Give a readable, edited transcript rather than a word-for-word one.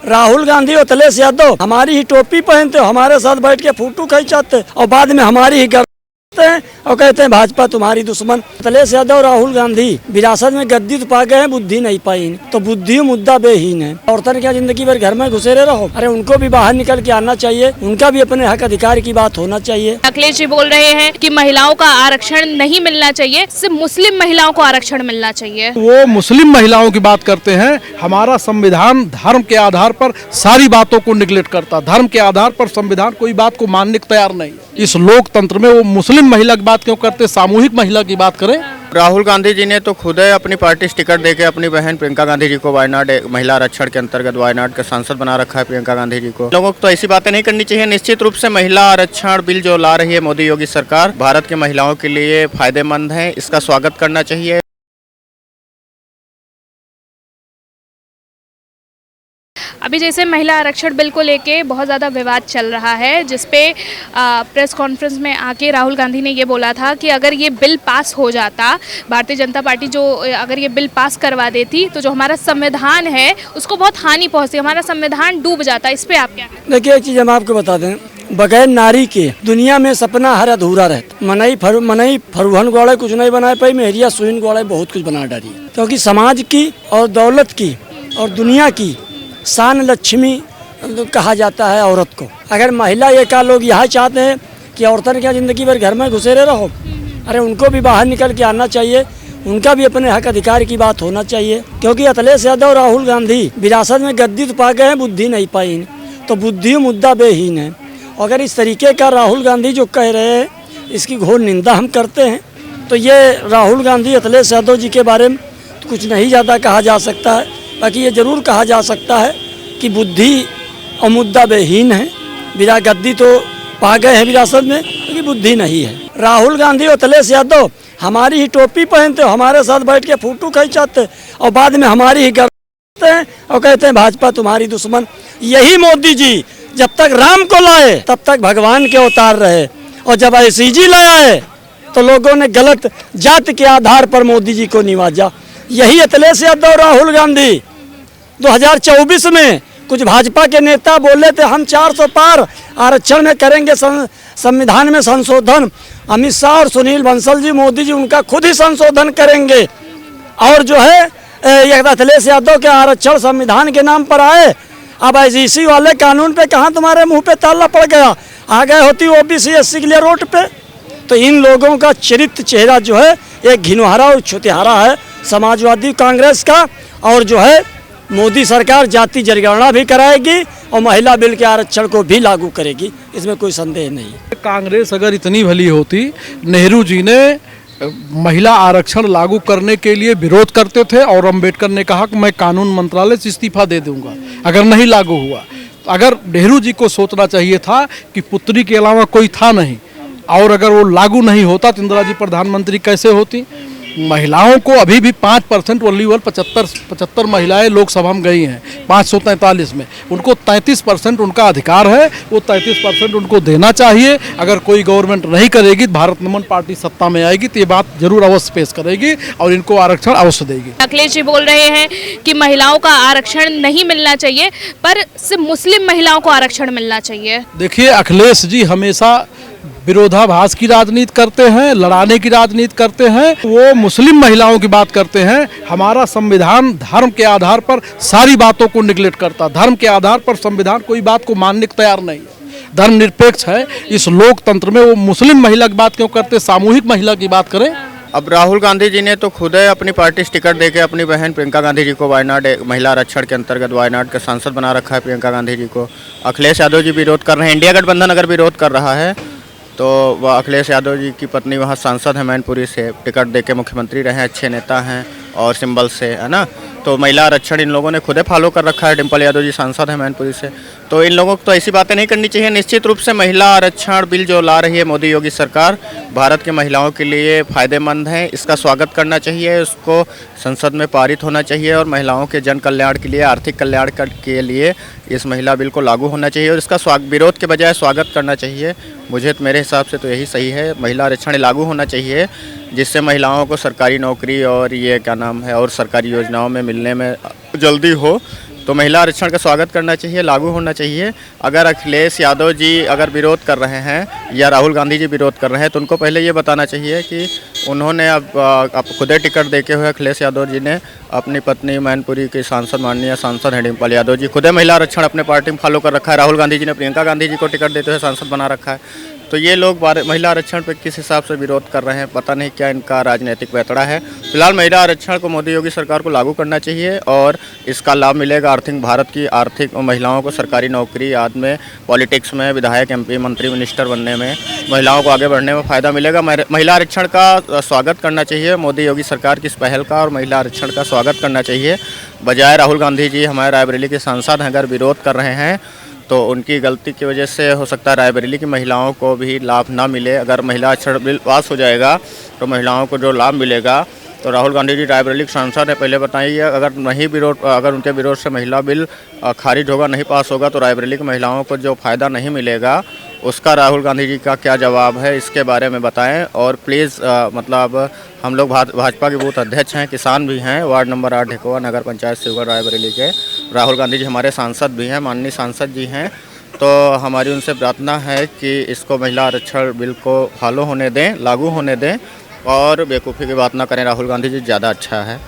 राहुल गांधी और अखिलेश यादव हमारी ही टोपी पहनते, हमारे साथ बैठ के फोटो खींचाते और बाद में हमारी ही हैं और कहते हैं भाजपा तुम्हारी दुश्मन। अखिलेश यादव राहुल गांधी विरासत में गद्दी तो पा गए हैं, बुद्धि नहीं पाई, तो बुद्धि मुद्दा बेहीन है। औरतन क्या जिंदगी भर घर में घुसे रहो? अरे उनको भी बाहर निकल के आना चाहिए, उनका भी अपने हक अधिकार की बात होना चाहिए। अखिलेश जी बोल रहे हैं कि महिलाओं का आरक्षण नहीं मिलना चाहिए, सिर्फ मुस्लिम महिलाओं को आरक्षण मिलना चाहिए। वो मुस्लिम महिलाओं की बात करते हैं। हमारा संविधान धर्म के आधार पर सारी बातों को निगलेक्ट करता, धर्म के आधार पर संविधान कोई बात को मानने को तैयार नहीं। इस लोकतंत्र में वो मुस्लिम महिला की बात क्यों करते, सामूहिक महिला की बात करें। राहुल गांधी जी ने तो खुद है अपनी पार्टी टिकट देके अपनी बहन प्रियंका गांधी जी को वायनाड महिला आरक्षण के अंतर्गत वायनाड का सांसद बना रखा है प्रियंका गांधी जी को। लोगों को तो ऐसी बातें नहीं करनी चाहिए। निश्चित रूप से महिला आरक्षण बिल जो ला रही है मोदी योगी सरकार, भारत की महिलाओं के लिए फायदेमंद है, इसका स्वागत करना चाहिए। अभी जैसे महिला आरक्षण बिल को लेके बहुत ज़्यादा विवाद चल रहा है, जिसपे प्रेस कॉन्फ्रेंस में आके राहुल गांधी ने ये बोला था कि अगर ये बिल पास हो जाता, भारतीय जनता पार्टी जो अगर ये बिल पास करवा देती तो जो हमारा संविधान है उसको बहुत हानि पहुंचती, हमारा संविधान डूब जाता। इस पे आप क्या? देखिए एक चीज़ हम आपको बता दें, बगैर नारी के दुनिया में सपना हर अधूरा रहता। मनई फरुहन गोड़े कुछ नहीं बना पाई, मेहरिया सुइन गोड़े बहुत कुछ बना डाली। क्योंकि समाज की और दौलत की और दुनिया की शान लक्ष्मी कहा जाता है औरत को। अगर महिला ये का लोग यहाँ चाहते हैं कि औरतन क्या जिंदगी भर घर में घुसे रहो? अरे उनको भी बाहर निकल के आना चाहिए, उनका भी अपने हक अधिकार की बात होना चाहिए। क्योंकि अखिलेश यादव राहुल गांधी विरासत में गद्दी तो पा गए हैं, बुद्धि नहीं पाई, तो बुद्धि मुद्दा बेहीन है। अगर इस तरीके का राहुल गांधी जो कह रहे हैं इसकी घोर निंदा हम करते हैं। तो ये राहुल गांधी अखिलेश यादव जी के बारे में कुछ नहीं ज़्यादा कहा जा सकता है। बाकी ये जरूर कहा जा सकता है कि बुद्धि और मुद्दा बेहीन है। बिना गद्दी तो पा गए हैं विरासत में, क्योंकि बुद्धि नहीं है। राहुल गांधी और अखिलेश यादव हमारी ही टोपी पहनते, हमारे साथ बैठ के फोटो खींचाते और बाद में हमारी ही करते हैं और कहते हैं भाजपा तुम्हारी दुश्मन। यही मोदी जी जब तक राम को लाए तब तक भगवान के अवतार रहे, और जब ICG लाए तो लोगों ने गलत जाति के आधार पर मोदी जी को निवाजा। यही अखिलेश यादव राहुल गांधी 2024 में कुछ भाजपा के नेता बोले थे हम 400 पार आरक्षण में करेंगे संविधान में संशोधन। अमित शाह और सुनील बंसल जी मोदी जी उनका खुद ही संशोधन करेंगे। और जो है अखिलेश यादव के आरक्षण संविधान के नाम पर आए। अब ICC वाले कानून पे कहाँ तुम्हारे मुंह पे ताला पड़ गया? आ गए होती OBC SC के लिए रोड पे। तो इन लोगों का चरित्र चेहरा जो है एक घिनौना और छुतिहारा है समाजवादी कांग्रेस का। और जो है मोदी सरकार जाति जनगणना भी कराएगी और महिला बिल के आरक्षण को भी लागू करेगी, इसमें कोई संदेह नहीं। कांग्रेस अगर इतनी भली होती, नेहरू जी ने महिला आरक्षण लागू करने के लिए विरोध करते थे और अम्बेडकर ने कहा कि मैं कानून मंत्रालय से इस्तीफा दे दूंगा अगर नहीं लागू हुआ। तो अगर नेहरू जी को सोचना चाहिए था कि पुत्री के अलावा कोई था नहीं, और अगर वो लागू नहीं होता तो इंदिरा जी प्रधानमंत्री कैसे होती। महिलाओं को अभी भी 5% ओनली 75 महिलाएं लोकसभा में गई हैं 543 में। उनको 33% उनका अधिकार है, वो 33% उनको देना चाहिए। अगर कोई गवर्नमेंट नहीं करेगी, भारत नमन पार्टी सत्ता में आएगी तो ये बात जरूर अवश्य पेश करेगी और इनको आरक्षण अवश्य देगी। अखिलेश जी बोल रहे हैं कि महिलाओं का आरक्षण नहीं मिलना चाहिए, पर सिर्फ मुस्लिम महिलाओं को आरक्षण मिलना चाहिए। देखिए अखिलेश जी हमेशा विरोधाभास की राजनीति करते हैं, लड़ाने की राजनीति करते हैं। वो मुस्लिम महिलाओं की बात करते हैं। हमारा संविधान धर्म के आधार पर सारी बातों को निगलेक्ट करता, धर्म के आधार पर संविधान कोई बात को मानने को तैयार नहीं है। धर्मनिरपेक्ष है। इस लोकतंत्र में वो मुस्लिम महिला की बात क्यों करते, सामूहिक महिला की बात करें। अब राहुल गांधी जी ने तो खुद है अपनी पार्टी टिकट देके अपनी बहन प्रियंका गांधी जी को वायनाड महिला आरक्षण के अंतर्गत वायनाड का सांसद बना रखा है प्रियंका गांधी जी को। अखिलेश यादव जी विरोध कर रहे हैं। इंडिया गठबंधन अगर विरोध कर रहा है तो वह अखिलेश यादव जी की पत्नी वहाँ सांसद है मैनपुरी से, टिकट देके मुख्यमंत्री रहे, अच्छे नेता हैं और सिंबल से, है ना। तो महिला आरक्षण इन लोगों ने खुद फॉलो कर रखा है। डिम्पल यादव जी सांसद है मैनपुरी से। तो इन लोगों को तो ऐसी बातें नहीं करनी चाहिए। निश्चित रूप से महिला आरक्षण बिल जो ला रही है मोदी योगी सरकार, भारत की महिलाओं के लिए फायदेमंद है, इसका स्वागत करना चाहिए। उसको संसद में पारित होना चाहिए और महिलाओं के जन कल्याण के लिए, आर्थिक कल्याण के लिए इस महिला बिल को लागू होना चाहिए और इसका विरोध के बजाय स्वागत करना चाहिए। मुझे तो मेरे हिसाब से तो यही सही है। महिला आरक्षण लागू होना चाहिए जिससे महिलाओं को सरकारी नौकरी और ये क्या नाम है और सरकारी योजनाओं में मिलने में जल्दी हो। तो महिला आरक्षण का स्वागत करना चाहिए, लागू होना चाहिए। अगर अखिलेश यादव जी अगर विरोध कर रहे हैं या राहुल गांधी जी विरोध कर रहे हैं तो उनको पहले ये बताना चाहिए कि उन्होंने अब खुदे टिकट देके हुए अखिलेश यादव जी ने अपनी पत्नी मैनपुरी की सांसद माननीय सांसद हैं डिम्पल यादव जी, खुदे महिला आरक्षण अपने पार्टी में फॉलो कर रखा है। राहुल गांधी जी ने प्रियंका गांधी जी को टिकट देते हुए सांसद बना रखा है। तो ये लोग महिला आरक्षण पर किस हिसाब से विरोध कर रहे हैं, पता नहीं क्या इनका राजनीतिक पैतड़ा है। फिलहाल महिला आरक्षण को मोदी योगी सरकार को लागू करना चाहिए और इसका लाभ मिलेगा आर्थिक भारत की आर्थिक महिलाओं को सरकारी नौकरी आदि में, पॉलिटिक्स में, विधायक MP मंत्री मिनिस्टर बनने में, महिलाओं को आगे बढ़ने में फ़ायदा मिलेगा। महिला आरक्षण का स्वागत करना चाहिए मोदी योगी सरकार की इस पहल का, और महिला आरक्षण का स्वागत करना चाहिए। बजाय राहुल गांधी जी हमारे रायबरेली के सांसद हैं, अगर विरोध कर रहे हैं तो उनकी गलती की वजह से हो सकता है रायबरेली की महिलाओं को भी लाभ ना मिले। अगर महिला आरक्षण बिल पास हो जाएगा तो महिलाओं को जो लाभ मिलेगा, तो राहुल गांधी जी रायबरेली के सांसद है, पहले बताइए अगर उनके विरोध से महिला बिल खारिज होगा, नहीं पास होगा, तो रायबरेली की महिलाओं को जो फ़ायदा नहीं मिलेगा उसका राहुल गांधी जी का क्या जवाब है, इसके बारे में बताएं। और प्लीज़ मतलब हम लोग भाजपा के बूथ अध्यक्ष हैं, किसान भी हैं, वार्ड नंबर 8 ढेकुआ नगर पंचायत शिवगढ़ रायबरेली के। राहुल गांधी जी हमारे सांसद भी हैं, माननीय सांसद जी हैं, तो हमारी उनसे प्रार्थना है कि इसको महिला आरक्षण बिल को फॉलो होने दें, लागू होने दें और बेवकूफ़ी की बात ना करें। राहुल गांधी जी ज़्यादा अच्छा है।